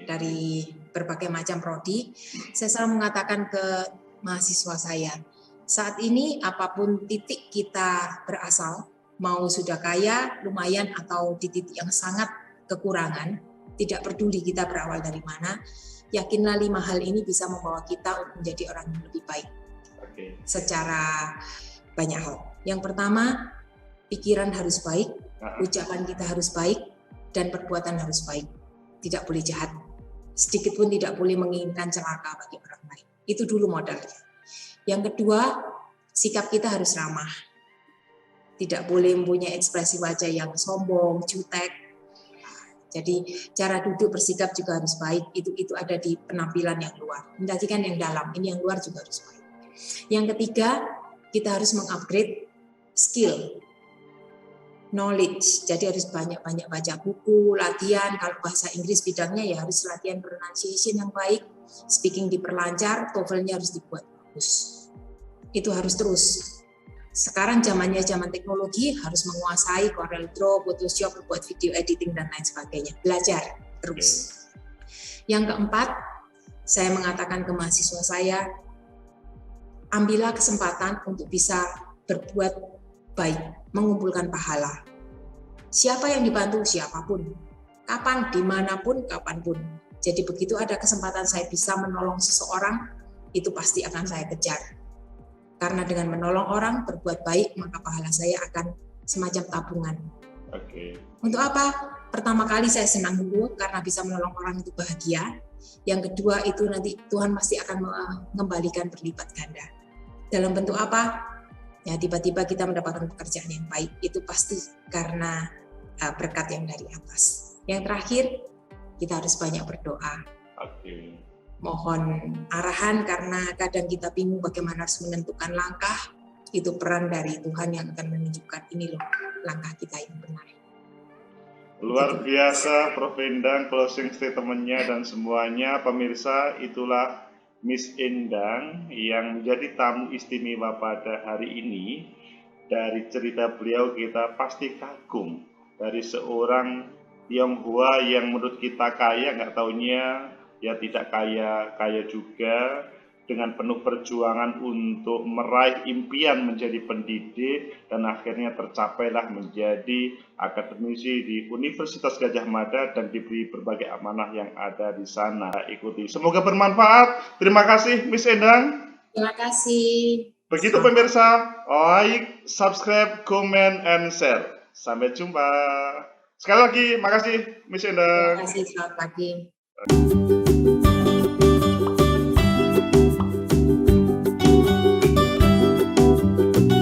dari berbagai macam prodi. Saya selalu mengatakan ke mahasiswa saya, saat ini apapun titik kita berasal, mau sudah kaya, lumayan, atau di titik yang sangat kekurangan, tidak peduli kita berawal dari mana, yakinlah 5 hal ini bisa membawa kita untuk menjadi orang yang lebih baik. Secara banyak hal. Yang pertama, pikiran harus baik, ucapan kita harus baik, dan perbuatan harus baik. Tidak boleh jahat. Sedikit pun tidak boleh menginginkan celaka bagi orang lain. Itu dulu modalnya. Yang kedua, sikap kita harus ramah. Tidak boleh mempunyai ekspresi wajah yang sombong, jutek. Jadi cara duduk bersikap juga harus baik. Itu ada di penampilan yang luar. Nanti kan yang dalam, ini yang luar juga harus baik. Yang ketiga, kita harus mengupgrade skill, knowledge. Jadi harus banyak-banyak baca buku, latihan. Kalau bahasa Inggris bidangnya ya harus latihan pronunciation yang baik, speaking diperlancar, TOEFL-nya harus dibuat bagus. Itu harus terus. Sekarang zamannya zaman teknologi, harus menguasai Corel Draw, Photoshop, buat video editing dan lain sebagainya. Belajar terus. Yang keempat, saya mengatakan ke mahasiswa saya, ambillah kesempatan untuk bisa berbuat baik, mengumpulkan pahala. Siapa yang dibantu? Siapapun. Kapan, dimanapun, kapanpun. Jadi begitu ada kesempatan saya bisa menolong seseorang, itu pasti akan saya kejar. Karena dengan menolong orang, berbuat baik, maka pahala saya akan semacam tabungan. Untuk apa? Pertama kali saya senang dulu, karena bisa menolong orang itu bahagia. Yang kedua itu nanti Tuhan pasti akan mengembalikan berlipat ganda. Dalam bentuk apa? Ya tiba-tiba kita mendapatkan pekerjaan yang baik, itu pasti karena berkat yang dari atas. Yang terakhir, kita harus banyak berdoa. Mohon arahan karena kadang kita bingung bagaimana harus menentukan langkah. Itu peran dari Tuhan yang akan menunjukkan ini loh langkah kita yang benar. Luar biasa Prof. Endang closing statement-nya dan semuanya. Pemirsa, itulah Miss Endang yang menjadi tamu istimewa pada hari ini. Dari cerita beliau kita pasti kagum. Dari seorang Tionghoa yang menurut kita kaya, nggak taunya ya tidak kaya juga, dengan penuh perjuangan untuk meraih impian menjadi pendidik, dan akhirnya tercapailah menjadi akademisi di Universitas Gadjah Mada dan diberi berbagai amanah yang ada di sana. Ikuti, semoga bermanfaat. Terima kasih Miss Endang. Terima kasih. Begitu pemirsa, like, subscribe, comment, and share. Sampai jumpa. Sekali lagi, makasih Miss Terima Endang. kasih, selamat pagi.